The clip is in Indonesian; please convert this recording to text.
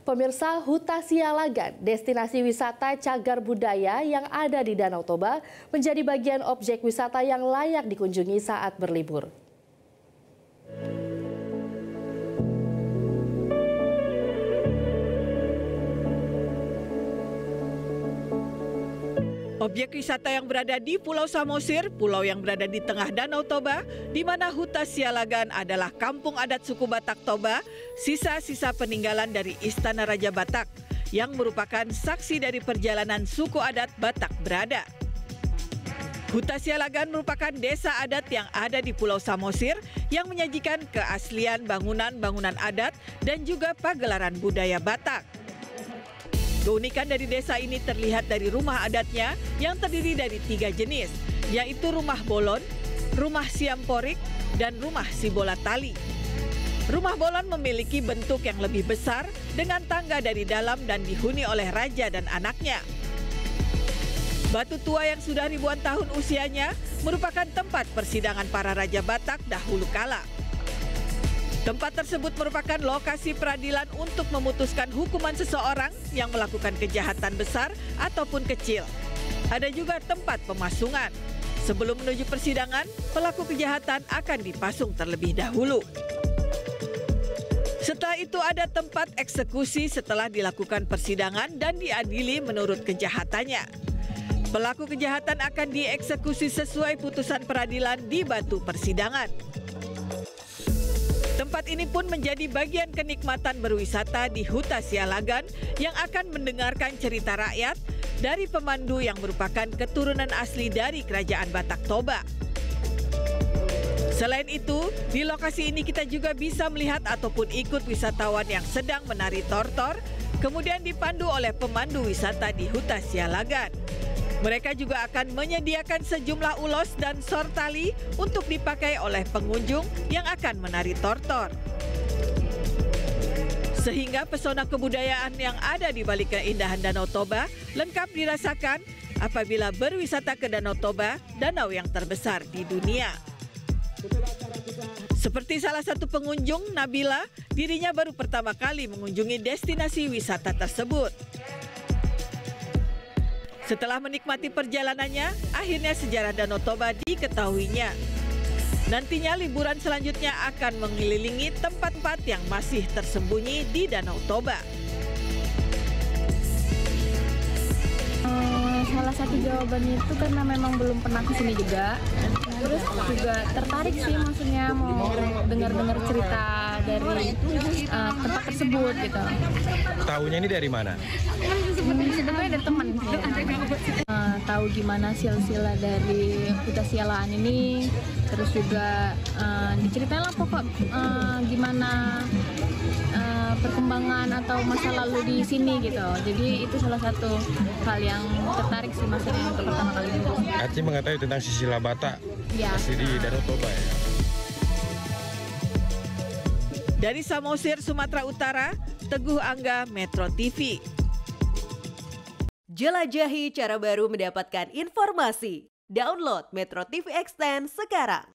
Pemirsa, Huta Sialagan, destinasi wisata cagar budaya yang ada di Danau Toba, menjadi bagian objek wisata yang layak dikunjungi saat berlibur. Objek wisata yang berada di Pulau Samosir, pulau yang berada di tengah Danau Toba, di mana Huta Sialagan adalah kampung adat suku Batak Toba, sisa-sisa peninggalan dari Istana Raja Batak, yang merupakan saksi dari perjalanan suku adat Batak berada. Huta Sialagan merupakan desa adat yang ada di Pulau Samosir yang menyajikan keaslian bangunan-bangunan adat dan juga pagelaran budaya Batak. Keunikan dari desa ini terlihat dari rumah adatnya yang terdiri dari 3 jenis, yaitu rumah bolon, rumah siamporik, dan rumah sibola tali. Rumah bolon memiliki bentuk yang lebih besar dengan tangga dari dalam dan dihuni oleh raja dan anaknya. Batu tua yang sudah ribuan tahun usianya merupakan tempat persidangan para raja Batak dahulu kala. Tempat tersebut merupakan lokasi peradilan untuk memutuskan hukuman seseorang yang melakukan kejahatan besar ataupun kecil. Ada juga tempat pemasungan. Sebelum menuju persidangan, pelaku kejahatan akan dipasung terlebih dahulu. Setelah itu ada tempat eksekusi setelah dilakukan persidangan dan diadili menurut kejahatannya. Pelaku kejahatan akan dieksekusi sesuai putusan peradilan di batu persidangan. Tempat ini pun menjadi bagian kenikmatan berwisata di Huta Sialagan yang akan mendengarkan cerita rakyat dari pemandu yang merupakan keturunan asli dari Kerajaan Batak Toba. Selain itu, di lokasi ini kita juga bisa melihat ataupun ikut wisatawan yang sedang menari tortor, kemudian dipandu oleh pemandu wisata di Huta Sialagan. Mereka juga akan menyediakan sejumlah ulos dan sortali untuk dipakai oleh pengunjung yang akan menari tortor. Sehingga pesona kebudayaan yang ada di balik keindahan Danau Toba lengkap dirasakan apabila berwisata ke Danau Toba, danau yang terbesar di dunia. Seperti salah satu pengunjung, Nabila, dirinya baru pertama kali mengunjungi destinasi wisata tersebut. Setelah menikmati perjalanannya, akhirnya sejarah Danau Toba diketahuinya. Nantinya liburan selanjutnya akan mengelilingi tempat-tempat yang masih tersembunyi di Danau Toba. Salah satu jawabannya itu karena memang belum pernah kesini juga. Terus juga tertarik sih, maksudnya mau dengar-dengar cerita dari tempat tersebut gitu. Tahunya ini dari mana? Sebenarnya dari teman. Tahu gimana silsilah dari Huta Sialagan ini, terus juga diceritain lah pokok gimana perkembangan atau masa lalu di sini gitu. Jadi itu salah satu hal yang tertarik sih maksudnya untuk pertama kali itu. Arti mengetahui tentang silsilah Batak asli di Danau Toba ya. Dari Samosir, Sumatera Utara, Teguh Angga, Metro TV. Jelajahi cara baru mendapatkan informasi. Download Metro TV Extend sekarang.